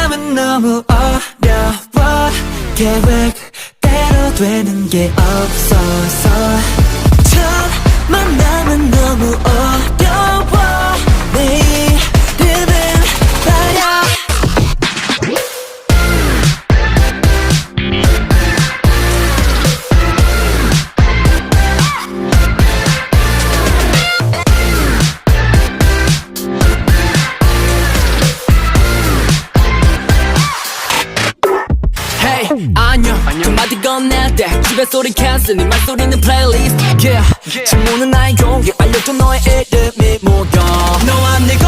만남은 너무 어려워 계획대로 되는 게 없어서 첫 만남은 너무 어려워 내 이름은 말야 안녕 두 마디 건넬 때 집에 소리 캔슬 네 말소리는 플레이리스트 yeah. 질문은 나의 용기 알려줘 너의 이름이 뭐야 너와 내가